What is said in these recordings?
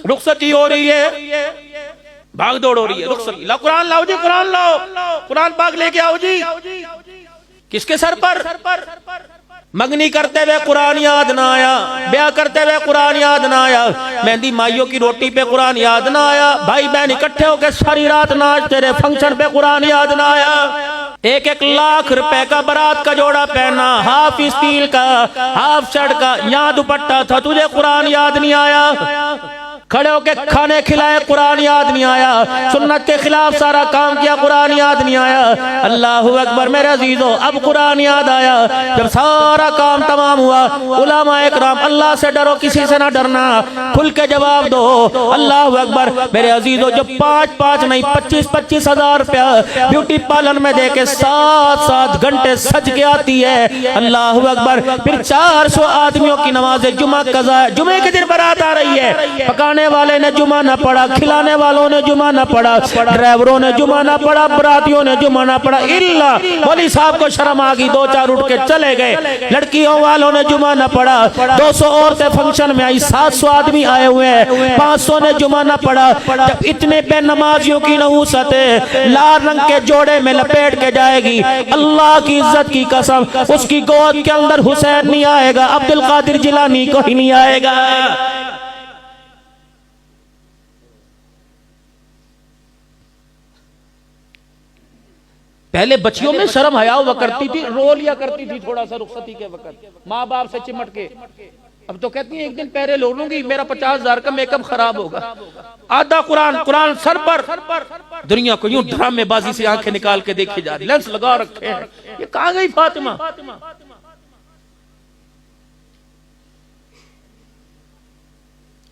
रुखसती हो रही है, भाग दौड़ हो रही है, रुखसती, ला कुरान लाओ जी, कुरान लाओ, कुरान पाक लेके आओ जी। किसके सर पर? मंगनी करते हुए कुरान याद ना आया, ब्याह करते हुए कुरान याद ना आया, मेहंदी माइयों की रोटी पे कुरान याद ना आया, भाई बहन इकट्ठे होकर सारी रात नाचते रहे, फंक्शन पे कुरान याद ना आया। 1-1 लाख रुपए का बारात का जोड़ा पहना, हाफ स्टील का, हाफ शर्ट का, यहाँ दुपट्टा था, तुझे कुरान याद नहीं आया। खड़े होके खाने खिलाए, कुरान याद नहीं आया। सुन्नत के खिलाफ सारा काम किया, कुरान याद नहीं आया। अल्लाहु अकबर मेरे अजीजों, अब कुरान याद आया। जब सारा काम तमाम हुआ, उलमा इकराम, अल्लाह से डरो, किसी से ना डरना, खुल के जवाब दो। अल्लाहु अकबर मेरे अजीजों, जो 5-5 नहीं 25-25 हजार रुपया ब्यूटी पार्लर में दे के 7-7 घंटे सज के आती है, अल्लाहु अकबर, फिर 400 आदमियों की नमाज जुमा कज़ा है, जुमे के दिन बारात आ रही है, पकाने वाले ने जुमा ना पड़ा, खिलाने वालों ने जुमा ना पड़ा, ड्राइवरों ने जुमा ना पड़ा, बरातियों ने जुमा ना पड़ा, इल्ला मौलवी साहब को शर्म आ गई, 2-4 उठ के चले गए, लड़कियों वालों ने जुमा ना पड़ा, 200 औरतें फंक्शन में आई, 700 आदमी आए हुए हैं, 500 ने जुमा ना पड़ा। जब इतने बेनमाजियों की नहूसत लाल रंग के जोड़े में लपेट के जाएगी, अल्लाह की इज्जत की कसम, उसकी गोद के अंदर हुसैन नहीं आएगा, अब्दुल कादिर जिलानी कोई नहीं आएगा। पहले बच्चियों में शर्म हया हुआ करती थी, रो लिया करती थी थोड़ा सा रुखसती के वक्त, माँ बाप से चिमट के। अब तो कहती है एक दिन पहले लो लूंगी, मेरा 50,000 का मेकअप खराब होगा। आधा कुरान सर पर, दुनिया को यूं ड्रामेबाजी से आंखें निकाल के देखी जा रही, लेंस लगा रखे हैं, ये कहां गई फातिमा?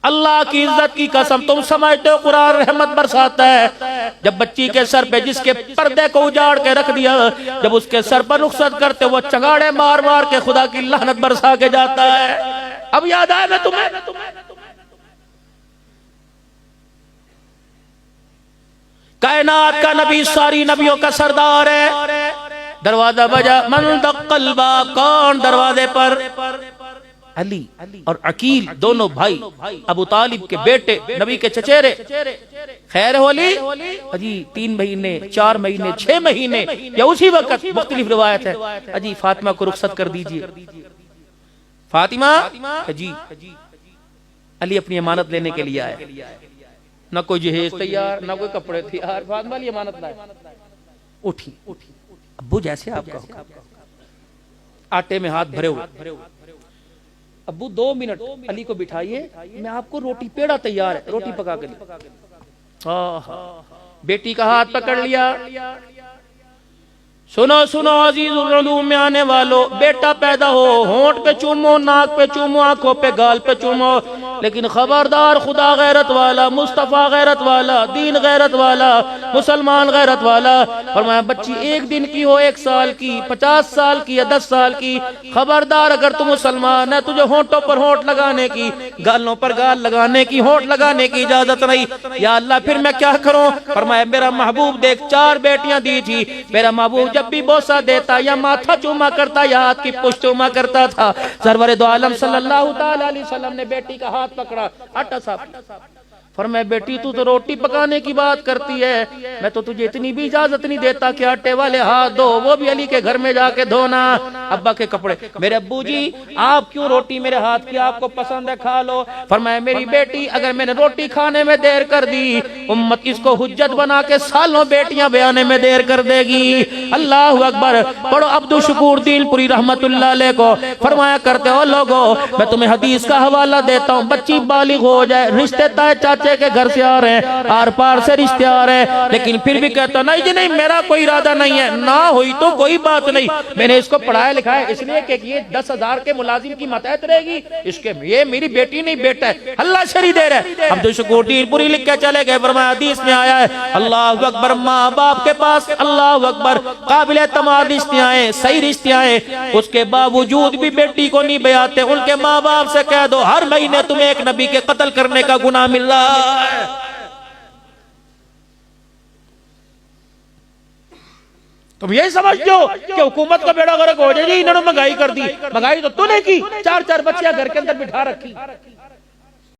अल्लाह की इज्जत की कसम, तुम समझते हो कुरान रहमत बरसाता है? जब बच्ची के सर पे जिसके पर्दे को उजाड़ के रख दिया, जब उसके सर पर रुखसत करते वो चंगाड़े मार मार के खुदा की लानत बरसा के जाता है। अब याद आया मैं तुम्हें? कायनात का नबी, सारी नबियों का सरदार है। दरवाजा बजा, मन दक्कल बा, कौन दरवाजे पर? अली और अकील, दोनों भाई, अबू तालिब के बेटे, नबी के चचेरे। खैर होली अजी 3 महीने, 4 महीने, 6 महीने या उसी वक्त, मुख्तलिफ रिवायत है। अजी फातिमा को रुखसत कर दीजिए। फातिमा जी, अली अपनी अमानत लेने के लिए आए, न कोई जहेज तैयार, न कोई कपड़े तैयार, फातिमा अली अमानत लाए। उठी, अब्बू जैसे आपका होगा, आटे में हाथ भरे हुए, अब्बू 2 मिनट अली को बिठाइए, मैं आपको रोटी, पेड़ा तैयार है, रोटी पका के लिए। बेटी का हाथ पकड़ लिया। सुनो सुनो अजीज़ुल में आने वालों, बेटा पैदा हो, होंठ पे चूमो, नाक पे चूमो, आंखों पे, गाल पे चूमो, लेकिन खबरदार, खुदा गैरत वाला, मुस्तफा गैरत वाला, दीन गैरत वाला, मुसलमान गैरत वाला। फरमाया बच्ची 1 दिन की हो, 1 साल की, 50 साल की या 10 साल की, खबरदार अगर तू मुसलमान है, तुझे होंठों पर होंठ लगाने की, गालों पर गाल लगाने की, होंठ लगाने की इजाजत नहीं। या अल्लाह फिर मैं क्या करूं? फरमाया मेरा महबूब देख, 4 बेटियां दी थी, मेरा महबूब जब भी बोसा देता या माथा चूमा करता या हाथ की पुष्ट चूमा करता था। सरवरे दो आलम सल्लल्लाहु ताला अलैहि वसल्लम ने बेटी का हाथ पकड़ा, आटा साफ, फरमाया बेटी तू तो रोटी पकाने की बात करती है, मैं तो तुझे इतनी भी इजाजत नहीं देता कि आटे वाले हाथ धो, वो भी अली के घर में जाके धोना, अब्बा के कपड़े। मेरे अब्बू जी आप क्यों रोटी मेरे हाथ की, आपको पसंद है खा लो। फरमाया मेरी बेटी अगर मैंने रोटी खाने में देर कर दी, उम्मत इसको हुज्जत बना के सालों बेटियां बयाने में देर कर देगी। अल्लाह अकबर। पढ़ो अब्दुल शुकूर दीनपुरी रहमतुल्लाह अलैह को। फरमाया करते हो लोगो, मैं तुम्हें हदीस का हवाला देता हूँ, बच्ची बालिग हो जाए, रिश्ते ताए चाचे के घर से आ रहे हैं, आर पार से रिश्ते आ रहे हैं, लेकिन फिर भी कहता नहीं जी नहीं मेरा कोई इरादा नहीं है, ना हुई तो कोई बात नहीं, मैंने इसको पढ़ाया लिखाया इसलिए कि ये 10,000 के मुलाजिम की मतहत रहेगी, इसके ये मेरी बेटी नहीं बेटा है, अल्लाह शरी दे रहा है। अब्दुल शुकूर दीनपुरी लिख के चले गए। फरमाया हदीस में आया है अल्लाह अकबर, माँ बाप के पास अल्लाह अकबर काबिल तमाम रिश्ते आए, सही रिश्ते आए, उसके बावजूद भी बेटी को नहीं बयाते, उनके माँ बाप से कह दो हर महीने तुम्हें एक नबी के कत्ल करने का गुनाह मिल रहा है। तुम यही समझते हो कि हुकूमत का बेड़ा गर्क हो जाएगी, इन्होंने महंगाई कर दी, महंगाई तो तूने की, 4-4 बच्चियां घर के अंदर बिठा रखी।